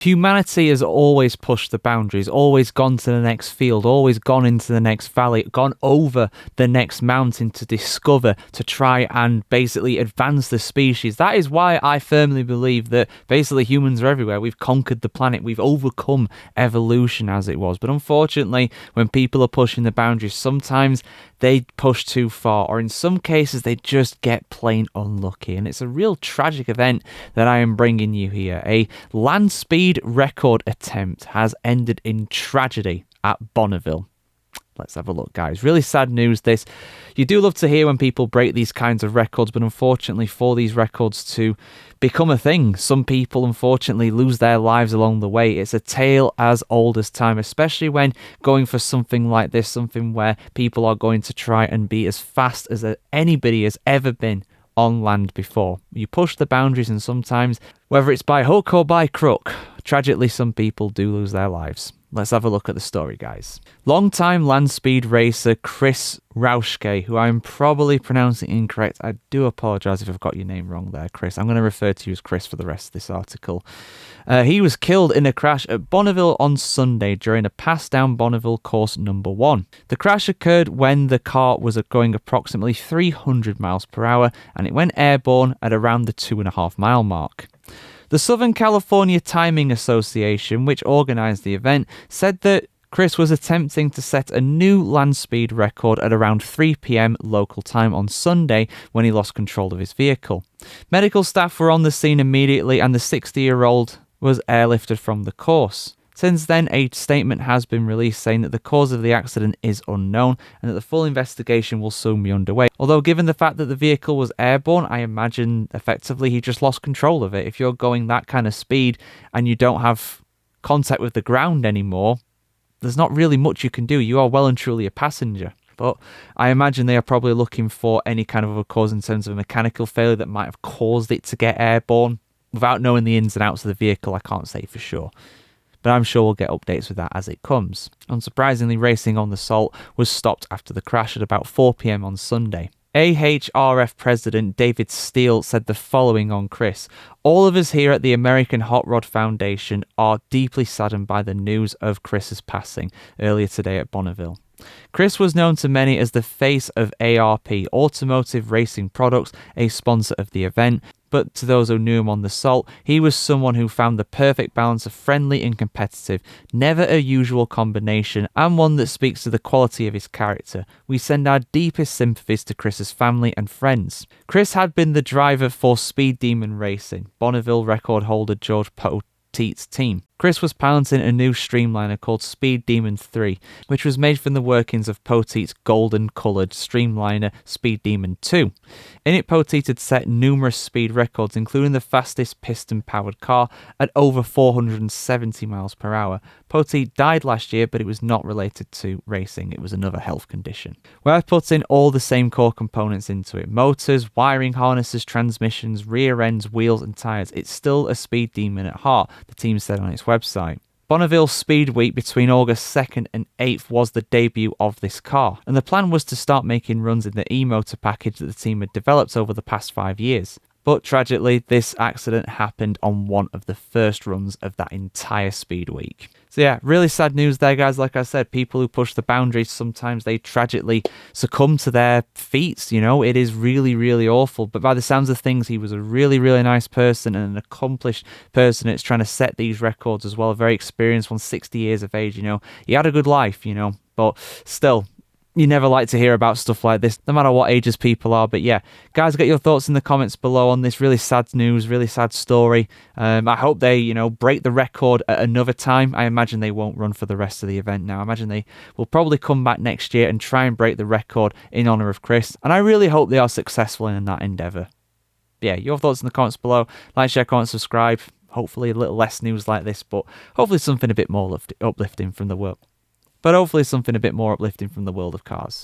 Humanity has always pushed the boundaries, always gone to the next field, always gone into the next valley, gone over the next mountain to discover, to try and basically advance the species. That is why I firmly believe that basically humans are everywhere. We've conquered the planet. We've overcome evolution as it was. But unfortunately, when people are pushing the boundaries, sometimes they push too far, or in some cases, they just get plain unlucky. And it's a real tragic event that I am bringing you here. A land speed record attempt has ended in tragedy at Bonneville. Let's have a look, guys. Really sad news, this. You do love to hear when people break these kinds of records, but unfortunately for these records to become a thing, some people unfortunately lose their lives along the way. It's a tale as old as time, especially when going for something like this, something where people are going to try and be as fast as anybody has ever been on land before. You push the boundaries, and sometimes, whether it's by hook or by crook, tragically some people do lose their lives. Let's have a look at the story, guys. Long-time land speed racer Chris Rauschke, who I'm probably pronouncing incorrect. I do apologise if I've got your name wrong there, Chris. I'm going to refer to you as Chris for the rest of this article. He was killed in a crash at Bonneville on Sunday during a pass down Bonneville course number 1. The crash occurred when the car was going approximately 300 miles per hour, and it went airborne at around the 2.5 mile mark. The Southern California Timing Association, which organised the event, said that Chris was attempting to set a new land speed record at around 3 p.m. local time on Sunday when he lost control of his vehicle. Medical staff were on the scene immediately, and the 60-year-old was airlifted from the course. Since then, a statement has been released saying that the cause of the accident is unknown and that the full investigation will soon be underway. Although, given the fact that the vehicle was airborne, I imagine effectively he just lost control of it. If you're going that kind of speed and you don't have contact with the ground anymore, there's not really much you can do. You are well and truly a passenger. But I imagine they are probably looking for any kind of a cause in terms of a mechanical failure that might have caused it to get airborne. Without knowing the ins and outs of the vehicle, I can't say for sure. But I'm sure we'll get updates with that as it comes. Unsurprisingly, racing on the Salt was stopped after the crash at about 4 p.m. on Sunday. AHRF President David Steele said the following on Chris: "All of us here at the American Hot Rod Foundation are deeply saddened by the news of Chris's passing earlier today at Bonneville. Chris was known to many as the face of ARP, Automotive Racing Products, a sponsor of the event. But to those who knew him on the Salt, he was someone who found the perfect balance of friendly and competitive, never a usual combination, and one that speaks to the quality of his character. We send our deepest sympathies to Chris's family and friends." Chris had been the driver for Speed Demon Racing, Bonneville record holder George Poteet's team. Chris was piloting a new streamliner called Speed Demon 3, which was made from the workings of Poteet's golden-coloured streamliner Speed Demon 2. In it, Poteet had set numerous speed records, including the fastest piston-powered car at over 470 miles per hour. Poteet died last year, but it was not related to racing. It was another health condition. "We have put in all the same core components into it: motors, wiring harnesses, transmissions, rear ends, wheels and tyres. It's still a Speed Demon at heart," the team said on its website. Bonneville Speed Week between August 2nd and 8th was the debut of this car, and the plan was to start making runs in the e-motor package that the team had developed over the past 5 years. But tragically, this accident happened on one of the first runs of that entire speed week. So yeah, really sad news there, guys. Like I said, people who push the boundaries, sometimes they tragically succumb to their feats, you know. It is really, really awful. But by the sounds of things, he was a really, really nice person and an accomplished person that's trying to set these records as well. A very experienced one, 60 years of age, you know. He had a good life, you know, but still, you never like to hear about stuff like this, no matter what ages people are. But yeah, guys, get your thoughts in the comments below on this really sad news, really sad story. I hope they, you know, break the record at another time. I imagine they won't run for the rest of the event now. I imagine they will probably come back next year and try and break the record in honour of Chris. And I really hope they are successful in that endeavour. Yeah, your thoughts in the comments below. Like, share, comment, subscribe. Hopefully a little less news like this, but hopefully something a bit more uplifting from the world. But hopefully something a bit more uplifting from the world of cars.